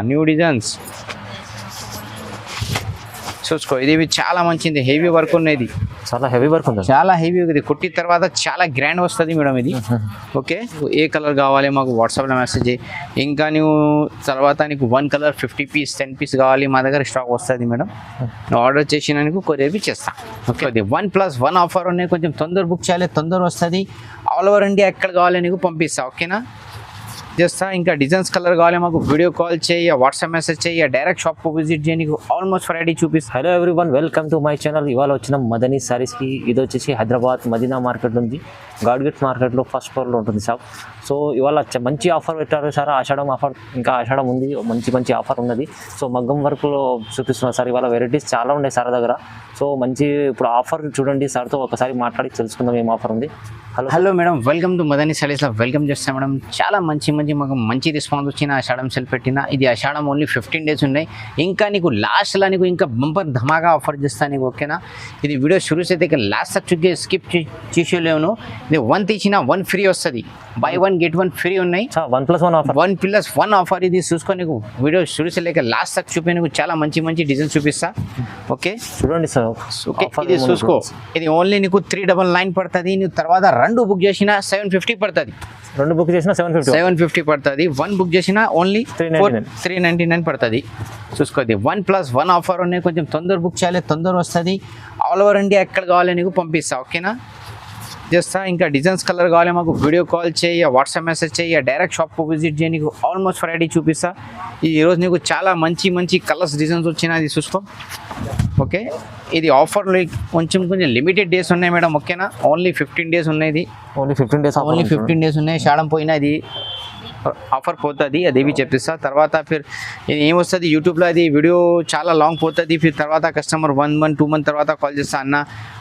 New designs చూసుకో. ఇది చాలా మంచిది, హెవీ వర్క్ ఉన్నది, చాలా హెవీ వర్క్ ఉంది, చాలా హెవీ ఇది. కుట్టిన తర్వాత చాలా గ్రాండ్ వస్తుంది మేడం ఇది. ఓకే, ఏ కలర్ కావాలి మాకు వాట్సాప్లో మెసేజ్ చేయి. ఇంకా నువ్వు తర్వాత నీకు 1 కలర్ 50 పీస్ 10 పీస్ కావాలి, మా దగ్గర స్టాక్ వస్తుంది మేడం. నువ్వు ఆర్డర్ చేసిన నీకు కొరియర్ చేస్తాను. ఓకే, అది 1+1 ఆఫర్ ఉన్నాయి. కొంచెం తొందర బుక్ చేయాలి, తొందర వస్తుంది. ఆల్ ఓవర్ ఇండియా ఎక్కడ కావాలి నీకు పంపిస్తా. ఓకేనా, చేస్తా. ఇంకా డిజైన్స్ కలర్ కావాలి మాకు వీడియో కాల్ చేయి, వాట్సాప్ మెసేజ్ చేయి, డైరెక్ట్ షాప్కు విజిట్ చేయి, నీకు ఆల్మోస్ట్ వెరైటీ చూపిస్తా. Hello everyone, welcome to my channel. ఇవాళ వచ్చిన మదనీ సారీస్కి. ఇది వచ్చేసి హైదరాబాద్ మదీనా మార్కెట్ ఉంది, గాడ్ గిఫ్ట్ మార్కెట్లో ఫస్ట్ ఫ్లోర్లో ఉంటుంది షాప్. సో ఇవాళ మంచి ఆఫర్ పెట్టారు సార్, ఆషాఢం ఆఫర్. ఇంకా ఆషాఢం ఉంది, మంచి ఆఫర్ ఉన్నది. సో మగ్గం వర్క్లో చూపిస్తున్నారు సార్. ఇవాళ వెరైటీస్ చాలా ఉన్నాయి సార్ దగ్గర. సో మంచి ఇప్పుడు ఆఫర్ చూడండి, సార్తో ఒకసారి మాట్లాడి తెలుసుకుందాం ఏం ఆఫర్ ఉంది. Hello madam, welcome to Madani సారీస్లో వెల్కమ్ చేస్తాం మేడం. చాలా మాకు మంచి రెస్పాన్స్ వచ్చిన ఆషాఢం సెల్ పెట్టిన. ఇది ఆషాఢం ఓన్లీ 15 డేస్ ఉన్నాయి. ఇంకా నీకు లాస్ట్లో నీకు ఇంకా బంపర్ ధమాగా ఆఫర్ చేస్తాను నీకు. ఓకేనా, ఇది వీడియో షురూ అయితే ఇక లాస్ట్ తక్ చూసి స్కిప్ చేసేలేను. ఇది 1 తీసిన 1 ఫ్రీ వస్తుంది. బై 1 గెట్ 1 ఫ్రీ ఉన్నాయి. 1+1 ఆఫర్, 1+1 ఆఫర్. ఇది చూసుకొని నీకు వీడియో షురూ చేయలేక లాస్ట్ తక్ చూపి నీకు చాలా మంచి డిజైన్ చూపిస్తా. ఓకే చూడండి సార్. ఓకే, ఇది చూసుకో. ఇది ఓన్లీ నీకు 399 పడుతుంది. నువ్వు తర్వాత 2 బుక్ చేసిన 750 పడుతుంది. 2 బుక్ చేసిన 750 పడుతుంది. 1 బుక్ చేసిన ఓన్లీ 399 పడుతుంది. చూసుకోండి, 1+1 ఆఫర్ ఉన్నాయి. కొంచెం తొందర బుక్ చేయాలి, తొందర వస్తుంది. ఆల్ ఓవర్ ఇండియా ఎక్కడ కావాలి నీకు పంపిస్తా. ఓకేనా, చేస్తా. ఇంకా డిజైన్స్ కలర్ కావాలి మాకు వీడియో కాల్ చేయి, వాట్సాప్ మెసేజ్ చేయి, డైరెక్ట్ షాప్కు విజిట్ చేయి, నీకు ఆల్మోస్ట్ వెరైటీ చూపిస్తా. ఈరోజు నీకు చాలా మంచి కలర్స్ డిజైన్స్ వచ్చినాయి, అది చూసుకో. ఓకే, ఇది ఆఫర్లో కొంచెం లిమిటెడ్ డేస్ ఉన్నాయి మేడం. ఓకేనా, ఓన్లీ 15 డేస్ ఉన్నాయి. ఓన్లీ 15 డేస్ ఉన్నాయి. షాడం పోయినా అది ఆఫర్ పోతుంది, అదేవి చెప్పిస్తా. తర్వాత ఫిర్ ఇది ఏమొస్తుంది యూట్యూబ్లో, అది వీడియో చాలా లాంగ్ పోతుంది. ఫిర్ తర్వాత కస్టమర్ 1 మంత్ 2 మంత్ తర్వాత కాల్ చేస్తా, అన్న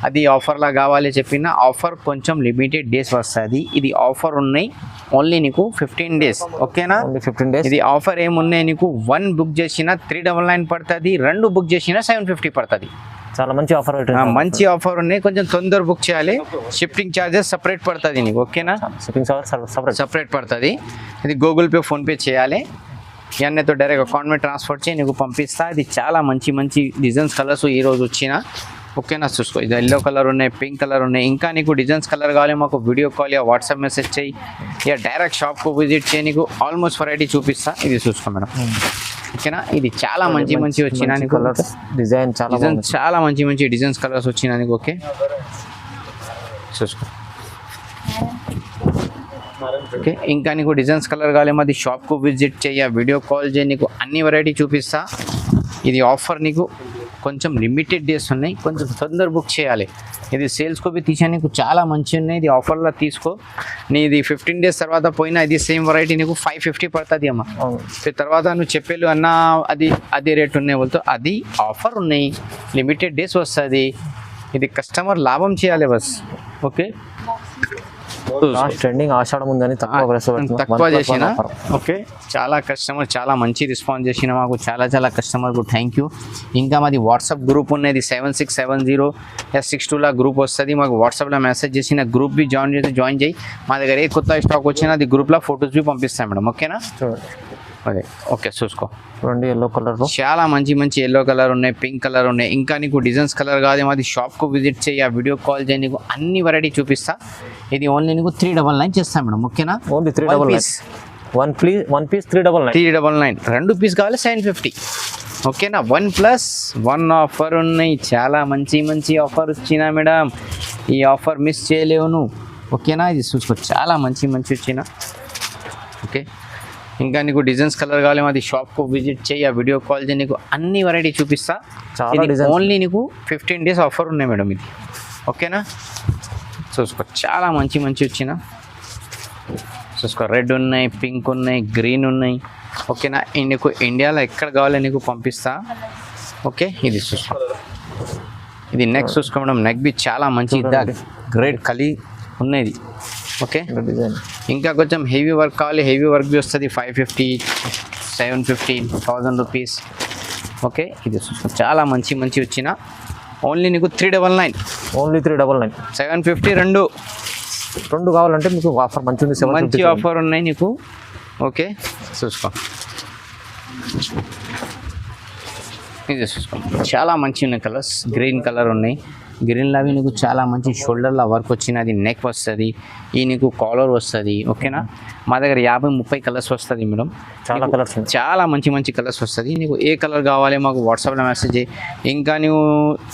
అది ఆఫర్లా కావాలి చెప్పిన. ఆఫర్ కొంచెం లిమిటెడ్ డేస్ వస్తుంది. ఇది ఆఫర్ ఉన్నాయి ఓన్లీ నీకు 15 డేస్. ఓకేనా, 15 డేస్. ఇది ఆఫర్ ఏమున్నాయి నీకు 1 బుక్ చేసిన 399 పడుతుంది, 2 బుక్ చేసిన 750 పడుతుంది. చాలా మంచి ఆఫర్, మంచి ఆఫర్ ఉన్నాయి. కొంచెం తొందర బుక్ చేయాలి. షిప్పింగ్ ఛార్జెస్ సపరేట్ పడుతుంది నీకు. ఓకేనా, షిప్పింగ్ సపరేట్ పడుతుంది. ఇది గూగుల్ పే ఫోన్పే చేయాలి. ఇవన్నీతో డైరెక్ట్ అకౌంట్ మీద ట్రాన్స్ఫర్ చేయి, నీకు పంపిస్తా. ఇది చాలా మంచి డిజైన్స్ కలర్స్ ఈరోజు వచ్చిన. ఓకేనా, చూసుకో. ఇది ఎల్లో కలర్ ఉన్నాయి, పింక్ కలర్ ఉన్నాయి. ఇంకా నీకు డిజైన్స్ కలర్ కావాలి మాకు వీడియో కాల్ వాట్సాప్ మెసేజ్ చేయి, ఇక డైరెక్ట్ షాప్కు విజిట్ చేయి, నీకు ఆల్మోస్ట్ వెరైటీ చూపిస్తా. ఇది చూసుకో మేడం. ఓకేనా, ఇది చాలా మంచి వచ్చిన కలర్స్, డిజైన్ చాలా మంచి డిజైన్స్ కలర్స్ వచ్చిన నీకు. ఓకే, చూసుకో. ఓకే, ఇంకా నీకు డిజైన్స్ కలర్ కావాలి మాది షాప్కు విజిట్ చేయ, వీడియో కాల్ చేయి, నీకు అన్ని వెరైటీ చూపిస్తా. ఇది ఆఫర్ నీకు కొంచెం లిమిటెడ్ డేస్ ఉన్నాయి, కొంచెం తొందర బుక్ చేయాలి. ఇది సేల్స్కు తీసా నీకు చాలా మంచి ఉన్నాయి. ఇది ఆఫర్లో తీసుకో. నీది 15 డేస్ తర్వాత పోయినా ఇది సేమ్ వెరైటీ నీకు 550 పడుతుంది అమ్మ. తర్వాత నువ్వు చెప్పేలు అన్న అది రేట్ ఉన్నాయి వాళ్ళతో, అది ఆఫర్ ఉన్నాయి, లిమిటెడ్ డేస్ వస్తుంది. ఇది కస్టమర్ లాభం చేయాలి బస్. ఓకే, ట్రెండింగ్ ఆషాఢం ఉందని తక్కువ చేసిన. ఓకే, చాలా కస్టమర్ చాలా మంచి రెస్పాన్స్ చేసిన మాకు. చాలా కస్టమర్కు థ్యాంక్ యూ. ఇంకా మాది వాట్సాప్ గ్రూప్ ఉన్నది 7670S62లా గ్రూప్ వస్తుంది. మాకు వాట్సాప్లో మెసేజ్ చేసిన గ్రూప్ బి జాయిన్ చేయి. మా దగ్గర ఏ కొత్త స్టాక్ వచ్చినా అది గ్రూప్లో ఫొటోస్ బి పంపిస్తాం మేడం. ఓకేనా, అదే. ఓకే, చూసుకో. చూడండి, ఎల్లో కలర్ చాలా మంచి ఎల్లో కలర్ ఉన్నాయి, పింక్ కలర్ ఉన్నాయి. ఇంకా నీకు డిజైన్స్ కలర్ కాదు మాది షాప్కు విజిట్ చేయి, వీడియో కాల్ చేయి, నీకు అన్ని వెరైటీ చూపిస్తా. ఇది ఓన్లీ నీకు 399 చేస్తాను మేడం. ఓకేనా, ఓన్లీ 399. 1 పీస్ 399. 2 పీస్ కావాలి 750. ఓకేనా, 1+1 ఆఫర్ ఉన్నాయి. చాలా మంచి ఆఫర్ వచ్చినా మేడం. ఈ ఆఫర్ మిస్ చేయలేవు నువ్వు. ఓకేనా, ఇది చూసుకో. చాలా మంచి వచ్చిన. ఓకే, ఇంకా నీకు డిజైన్స్ కలర్ కావాలి మాది షాప్కు విజిట్ చేయి, వీడియో కాల్ చేయి, నీకు అన్ని వెరైటీ చూపిస్తా. ఓన్లీ నీకు 15 డేస్ ఆఫర్ ఉన్నాయి మేడం ఇది. ఓకేనా, చూసుకో. చాలా మంచి వచ్చిన. చూసుకో, రెడ్ ఉన్నాయి, పింక్ ఉన్నాయి, గ్రీన్ ఉన్నాయి. ఓకేనా, నీకు ఇండియాలో ఎక్కడ కావాలి నీకు పంపిస్తా. ఓకే, ఇది చూసుకో. ఇది నెక్ చూసుకో మేడం. నెక్ బి చాలా మంచి గ్రేట్ కలీ ఉన్నది. ఓకే, ఇంకా కొంచెం హెవీ వర్క్ కావాలి, హెవీ వర్క్ బి వస్తుంది. 550, 750, 1000 రూపీస్. ఓకే, ఇది చాలా మంచి వచ్చిన. ఓన్లీ నీకు 399. ఓన్లీ 399. 750 రెండు కావాలంటే మీకు ఆఫర్ మంచి ఆఫర్ ఉన్నాయి నీకు. ఓకే, చూసుకో. ఇది చూసుకో చాలా మంచి ఉన్నాయి కలర్స్. గ్రీన్ కలర్ ఉన్నాయి. గ్రీన్లో అవి నీకు చాలా మంచి షోల్డర్లో వర్క్ వచ్చినది, నెక్ వస్తుంది, ఈ నీకు కాలర్ వస్తుంది. ఓకేనా, మా దగ్గర 50-30 కలర్స్ వస్తుంది మేడం. చాలా కలర్స్ చాలా మంచి మంచి కలర్స్ వస్తుంది. నీకు ఏ కలర్ కావాలి మాకు వాట్సాప్లో మెసేజ్ చేయి. ఇంకా నువ్వు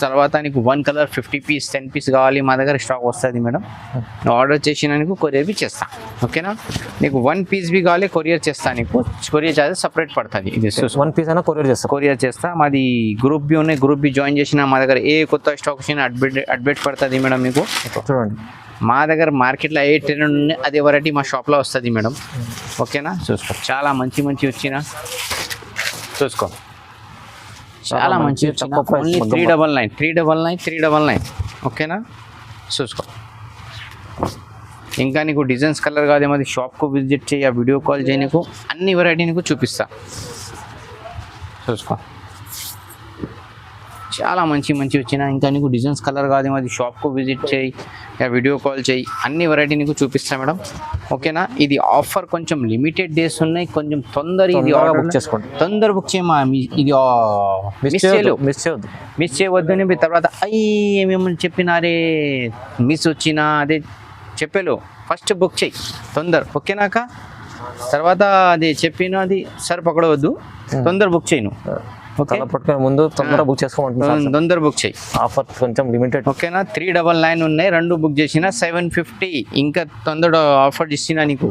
తర్వాత నీకు 1 కలర్ 50 పీస్ 10 పీస్ కావాలి, మా దగ్గర స్టాక్ వస్తుంది మేడం. నువ్వు ఆర్డర్ చేసిన నీకు కొరియర్ బి చేస్తా. ఓకేనా, నీకు 1 పీస్ బి కావాలి కొరియర్ చేస్తా, నీకు కొరియర్ చార్జెస్ సపరేట్ పడుతుంది. ఇది 1 పీస్ అయినా కొరియర్ చేస్తా. మాది గ్రూప్ బి ఉన్నాయి, గ్రూప్ బి జాయిన్ చేసిన మా దగ్గర ఏ కొత్త స్టాక్ వచ్చినా అడ్బెట్ పడుతుంది మేడం. మీకు చూడండి, మా దగ్గర మార్కెట్లో ఏ ట్రెండ్ ఉన్నాయి అదే వెరైటీ మా షాప్లో వస్తుంది మేడం. ఓకేనా, చూసుకో చాలా మంచి మంచి వచ్చిన చూసుకో చాలా మంచి వచ్చిన. ఓన్లీ 399. ఓకేనా, చూసుకో. ఇంకా నీకు డిజైన్స్ కలర్ కాదేమో అది షాప్కు విజిట్ చేయి, వీడియో కాల్ చేయి, నీకు అన్ని వెరైటీ నీకు చూపిస్తా. చూసుకో చాలా మంచి మంచి వచ్చిన. ఇంకా నీకు డిజైన్స్ కలర్ కాదేమో అది షాప్కు విజిట్ చేయి, వీడియో కాల్ చేయి, అన్ని వెరైటీ నీకు చూపిస్తా మేడం. ఓకేనా, ఇది ఆఫర్ కొంచెం లిమిటెడ్ డేస్ ఉన్నాయి, కొంచెం ఇది ఆర్డర్ బుక్ చేసుకోండి, తొందర బుక్ చేయమా. ఇది మిస్ చేయవద్దు అని తర్వాత ఏమేమని చెప్పినారే మిస్ వచ్చినా అదే చెప్పేలో ఫస్ట్ బుక్ చేయి తొందర. ఓకేనాక తర్వాత అది చెప్పిన అది సరి పకడవద్దు, తొందర బుక్ చేయను. పట్టుకునే ముందు తొందర బుక్ చేసుకోమంటున్నాను, తొందర బుక్ చేయి. ఆఫర్ కొంచెం లిమిటెడ్. ఓకేనా, 399 ఉన్నాయి, 2 బుక్ చేసిన 750. ఇంకా తొందర ఆఫర్ ఇచ్చినా నీకు.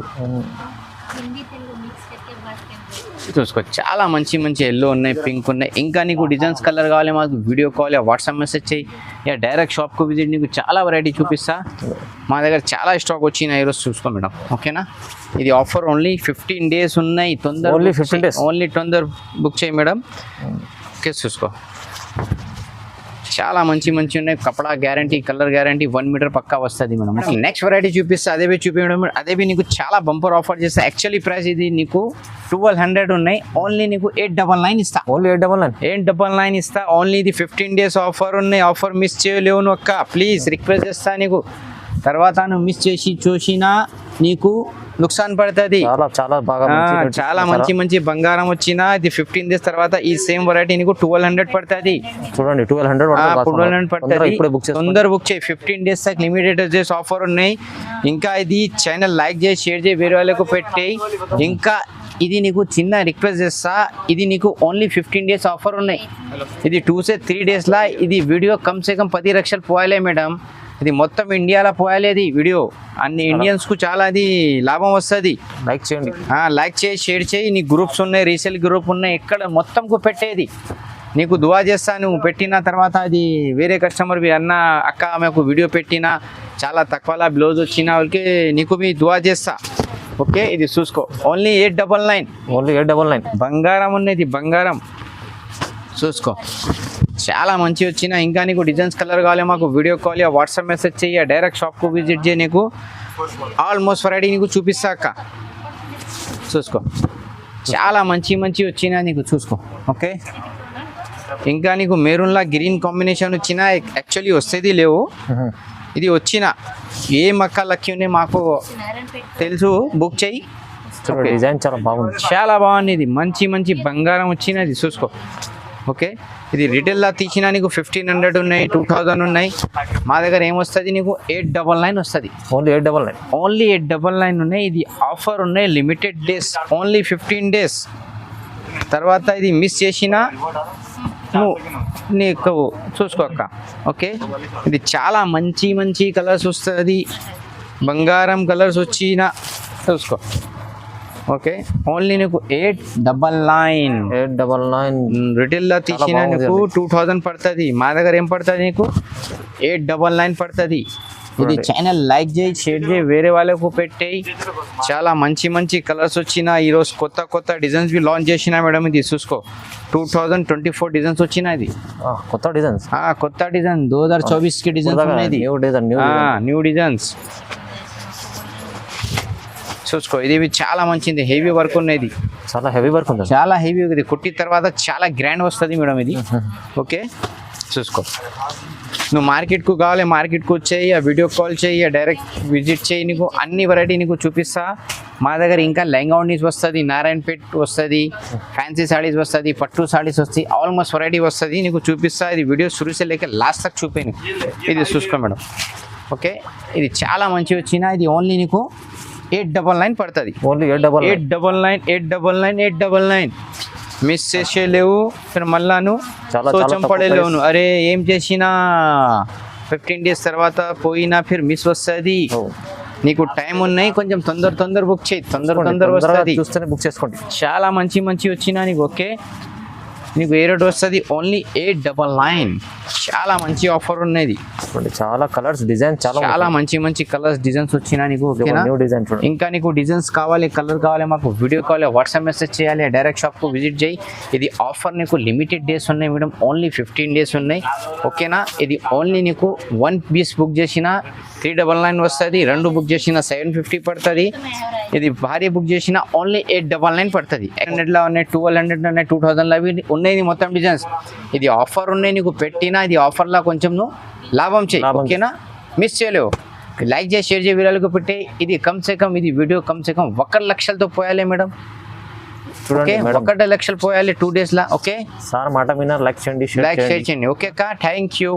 చూసుకో చాలా మంచి మంచి ఎల్లో ఉన్నాయి, పింక్ ఉన్నాయి. ఇంకా నీకు డిజైన్స్ కలర్ కావాలి మాకు వీడియో కాల్ వాట్సాప్ మెసేజ్ చేయి, డైరెక్ట్ షాప్కు విజిట్, నీకు చాలా వెరైటీ చూపిస్తా. మా దగ్గర చాలా స్టాక్ వచ్చినాయి ఈరోజు, చూసుకో మేడం. ఓకేనా, ఇది ఆఫర్ ఓన్లీ 15 days ఉన్నాయి, తొందర ఓన్లీ 15 days, ఓన్లీ తొందర బుక్ చేయి మేడం. ఓకే, చూసుకో చాలా మంచి మంచి ఉన్నాయి. కపడా గ్యారంటీ, కలర్ గ్యారంటీ, 1 మీటర్ పక్కా వస్తుంది మేడం. నెక్స్ట్ వెరైటీ చూపిస్తే అదే చూపించడం, అదే నీకు చాలా బంపర్ ఆఫర్ చేస్తా. యాక్చువల్లీ ప్రైస్ ఇది నీకు 1200 ఉన్నాయి, ఓన్లీ నీకు 899 ఇస్తా. ఓన్లీ 899 ఇస్తా. ఓన్లీ ఇది 15 days ఆఫర్ ఉన్నాయి. ఆఫర్ మిస్ చేయలేవు నువ్వు అక్క, ప్లీజ్ రిక్వెస్ట్ చేస్తా నీకు. తర్వాత నువ్వు మిస్ చేసి చూసినా నీకు నుక్సాన్ పడుతుంది. చాలా బాగా చాలా మంచి మంచి బంగారం వచ్చిన ఇది 15 days తర్వాత ఈ సేమ్ వెరైటీ నీకు 1200 పడుతుంది. చూడండి, 1200 పడుతుంది. తొందర బుక్ చేయి, 15 days దాకా లిమిటెడ్ డేస్ ఆఫర్ ఉన్నాయి. ఇంకా ఇది ఛానల్ లైక్ చేసి షేర్ చేయి, వేరే వాళ్ళకు పెట్టేయి. ఇంకా ఇది నీకు చిన్న రిక్వెస్ట్ చేస్తా, ఇది నీకు ఓన్లీ 15 days ఆఫర్ ఉన్నాయి. ఇది 2-3 daysలా ఇది వీడియో కమ్సే కమ్ 10 లక్షలు పోయాలే మేడం. ఇది మొత్తం ఇండియాలో పోయాలి వీడియో, అన్ని ఇండియన్స్కు చాలా అది లాభం వస్తుంది. లైక్ చేయండి, లైక్ చేయి, షేర్ చేయి. నీ గ్రూప్స్ ఉన్నాయి, రీసేల్ గ్రూప్ ఉన్నాయి, ఎక్కడ మొత్తంకు పెట్టేది. నీకు దువా చేస్తా, నువ్వు పెట్టిన తర్వాత అది వేరే కస్టమర్ అన్న అక్క ఆమెకు వీడియో పెట్టినా చాలా తక్కువలా బ్లౌజ్ వచ్చిన వాళ్ళకి నీకు మీ దువా చేస్తా. ఓకే, ఇది చూసుకో ఓన్లీ 899. బంగారం ఉన్నది, బంగారం చూసుకో చాలా మంచి వచ్చిన. ఇంకా నీకు డిజైన్స్ కలర్ కావాలి మాకు వీడియో కాల్ వాట్సాప్ మెసేజ్ చెయ్యి, డైరెక్ట్ షాప్కు విజిట్ చేయి, నీకు ఆల్మోస్ట్ వెరైటీ నీకు చూపిస్తా అక్క. చూసుకో చాలా మంచి మంచి వచ్చినా నీకు, చూసుకో. ఓకే, ఇంకా నీకు మెరూన్లా గ్రీన్ కాంబినేషన్ వచ్చిన యాక్చువల్లీ వస్తేది లేవు, ఇది వచ్చిన ఏ మక్క లక్కీ ఉన్నాయి మాకు తెలుసు, బుక్ చెయ్యి. డిజైన్ చాలా బాగుంది, చాలా బాగుంది. ఇది మంచి మంచి బంగారం వచ్చినది, చూసుకో. ఓకే, ఇది రిటైల్లో తీసినా నీకు 1500 ఉన్నాయి, 2000 ఉన్నాయి. మా దగ్గర ఏమొస్తుంది నీకు 899 వస్తుంది. ఓన్లీ 899 ఉన్నాయి. ఇది ఆఫర్ ఉన్నాయి, లిమిటెడ్ డేస్, ఓన్లీ 15 days. తర్వాత ఇది మిస్ చేసినా నువ్వు నీకు చూసుకో అక్క. ఓకే, ఇది చాలా మంచి మంచి కలర్స్ వస్తుంది, బంగారం కలర్స్ వచ్చిన చూసుకో. ఓకే, ఓన్లీ నీకు 899 రిటైల్లో తీసిన నీకు 2000 పడుతుంది. మా దగ్గర ఏం పడుతుంది నీకు 899 పడుతుంది. ఇది ఛానల్ లైక్ చేయి, షేర్ చేయి, వేరే వాళ్ళకు పెట్టేయి. చాలా మంచి మంచి కలర్స్ వచ్చిన. ఈరోజు కొత్త కొత్త డిజైన్స్ బి లాంచ్ చేసిన మేడం. ఇది చూసుకో 2024 డిజైన్స్ వచ్చిన. ఇది కొత్త డిజైన్స్, కొత్త డిజైన్ 2024కి డిజైన్స్ ఉన్నాయి. న్యూ డిజైన్స్ చూసుకో. ఇది చాలా మంచిది, హెవీ వర్క్ ఉన్నది, చాలా హెవీ వర్క్ ఉంది, చాలా హెవీ. ఇది కుట్టిన తర్వాత చాలా గ్రాండ్ వస్తుంది మేడం ఇది. ఓకే, చూసుకో. నువ్వు మార్కెట్కు కావాలి, మార్కెట్కు వచ్చేయి, వీడియో కాల్ చేయి, డైరెక్ట్ విజిట్ చేయి, నీకు అన్ని వెరైటీ నీకు చూపిస్తా. మా దగ్గర ఇంకా లెహంగా ఉన్నీస్ వస్తుంది, నారాయణపేట్ వస్తుంది, ఫ్యాన్సీ సాడీస్ వస్తుంది, పట్టు సాడీస్ వస్తాయి, ఆల్మోస్ట్ వెరైటీ వస్తుంది. నీకు చూపిస్తా, ఇది వీడియో शुरू से लेकर లాస్ట్ తక్ చూపాను. ఇది చూసుకో మేడం. ఓకే, ఇది చాలా మంచి వచ్చిన, ఇది ఓన్లీ నీకు 899 పడుతుంది. Only 899 miss చేసేలేవు. మళ్ళాను సోచం పడేలేవును, అరే ఏం చేసినా 15 days తర్వాత పోయినా ఫిర్ మిస్ వస్తుంది. నీకు టైం ఉన్నాయి, కొంచెం తొందర బుక్ చేయి, తొందర వస్తుంది. చూస్తేనే బుక్ చేసుకోండి. చాలా మంచి వచ్చినా నీకు. ఓకే, నీకు ఏ రేట్ వస్తుంది? ఓన్లీ 899. చాలా మంచి ఆఫర్ ఉన్నది. చాలా కలర్స్ డిజైన్ చాలా మంచి కలర్స్ డిజైన్స్ వచ్చినా నీకు. ఓకేనా, న్యూ డిజైన్ చూడండి. ఇంకా నీకు డిజైన్స్ కావాలి, కలర్ కావాలి, మాకు వీడియో కాల్, వాట్సాప్ మెసేజ్ చేయాలి, డైరెక్ట్ షాప్కు విజిట్ చేయి. ఇది ఆఫర్ నీకు లిమిటెడ్ డేస్ ఉన్నాయి మేడం, ఓన్లీ 15 days ఉన్నాయి. ఓకేనా, ఇది ఓన్లీ నీకు 1 piece బుక్ చేసినా 399 వస్తుంది, 2 బుక్ చేసినా 750 పడుతుంది. ఇది భారీ బుక్ చేసినా ఓన్లీ 899 పడుతుంది. 800లో ఉన్నాయి, 1200 ఉన్నాయి, 2000లో అవి ఉన్నాయి మొత్తం డిజైన్స్. ఇది ఆఫర్ ఉన్నాయి, నీకు పెట్టినా ఇది ఆఫర్లో కొంచెం నువ్వు లాభం చేయి. ఓకేనా, మిస్ చేయలేవు. లైక్ చేసి షేర్ చేసి వీడియోలకు పెట్టే. ఇది కమ్సే కమ్, ఇది వీడియో కమ్సే కమ్ 1 లక్షలతో పోయాలి మేడం. ఓకే, 1 లక్షలు పోయాలి 2 days లా. ఓకే సార్ మాట విన్నారు, లైక్ చేయండి, లైక్ షేర్ చేయండి. ఓకే కా, థ్యాంక్ యూ.